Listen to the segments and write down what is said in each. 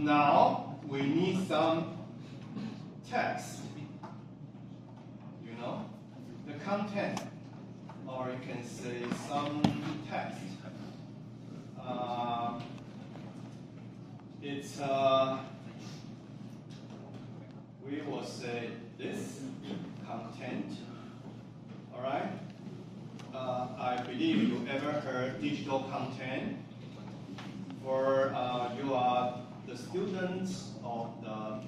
Now we need some text. You know, the content, or you can say some text. We will say this content. All right. I believe you ever heard digital content. For you are the students of the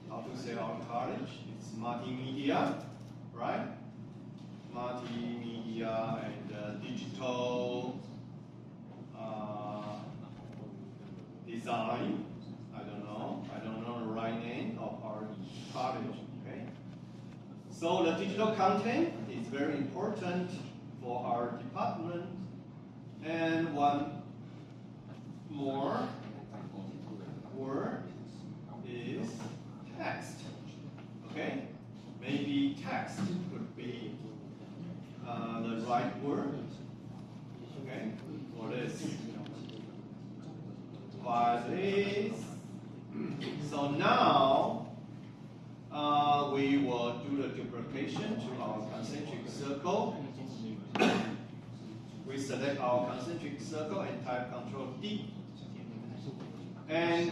how to say our college? It's multimedia, right? Multimedia and digital design. I don't know the right name of our college. Okay. So the digital content is very important for our department. And one more word is text. Okay? Maybe text could be the right word. Okay? For this. So now we will do the duplication to our concentric circle. We select our concentric circle and type Ctrl D. And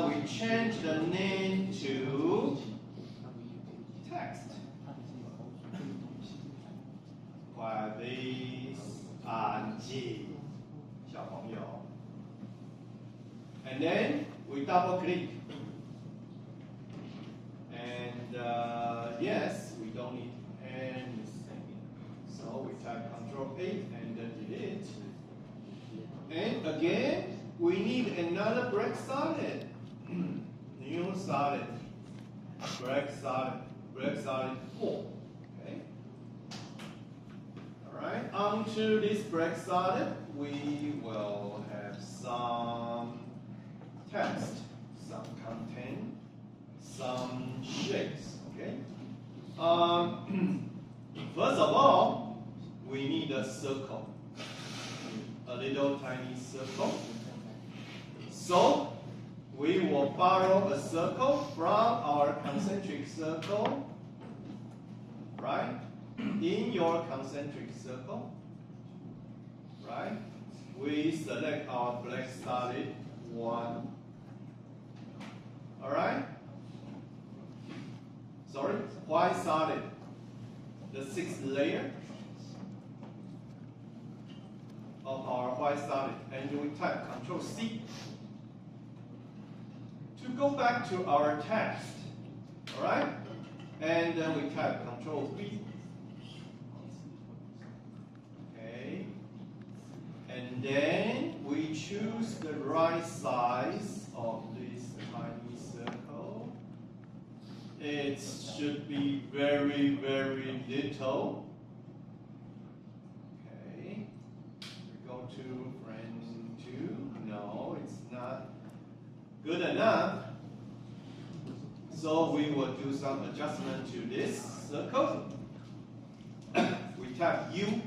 we change the name to text. And then we double click. And yes, we don't need anything. So we type Ctrl 8 and then delete. And again, we need another break solid. New solid. Break solid. Break solid 4. Okay. Alright, onto this break solid, we will have some text, some content, some shapes. Okay. First of all, we need a circle, a little tiny circle. So we will borrow a circle from our concentric circle, right? In your concentric circle, right? We select our black solid 1. All right? Sorry, white solid, the 6th layer of our white solid, and we type Ctrl C to go back to our text. All right? And then we type Ctrl V. Okay. And then we choose the right size of this tiny circle. It should be very, very little. Okay. We go to frame 2. No, it's not good enough. So we will do some adjustment to this circle. We type U,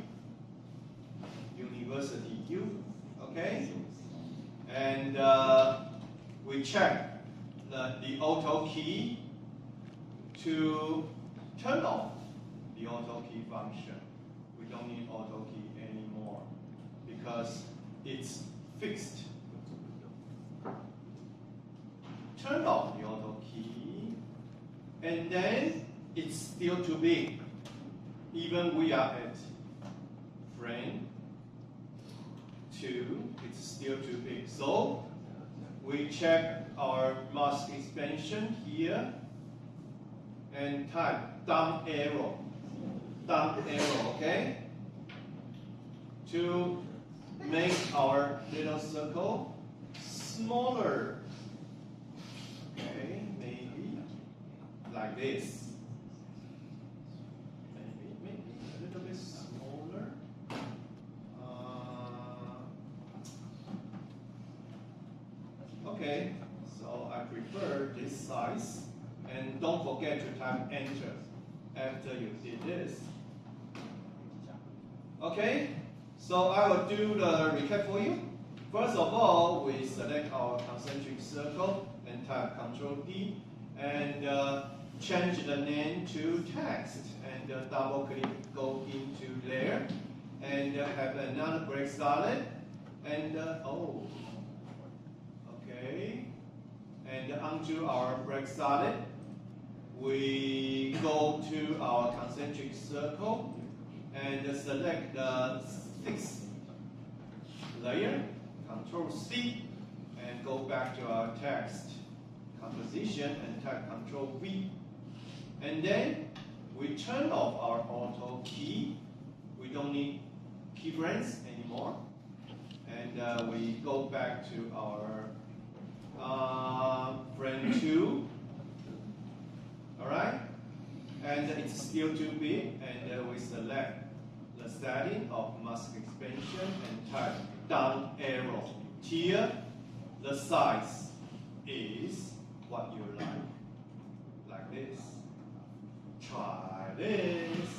University U, okay? And we check the auto key to turn off the auto key function. We don't need auto key anymore because it's fixed. Turn off the auto key, and then it's still too big. Even we are at frame 2, it's still too big. So we check our mask expansion here and type down arrow, okay? To make our little circle smaller. Okay, maybe like this. Maybe a little bit smaller. Okay, so I prefer this size. And don't forget to type Enter after you did this. Okay, So I will do the recap for you. First of all, we select our concentric circle and type Ctrl D and change the name to text and double click go into there and have another break solid and okay, and undo our break solid. We go to our concentric circle and select the sixth layer, Ctrl C, and go back to our text composition and type Ctrl V. And then we turn off our auto key. We don't need keyframes anymore. And we go back to our frame 2. Alright? And it's still too big, and we select the setting of mask expansion and type down arrow. Here, the size is what you like this. Try this.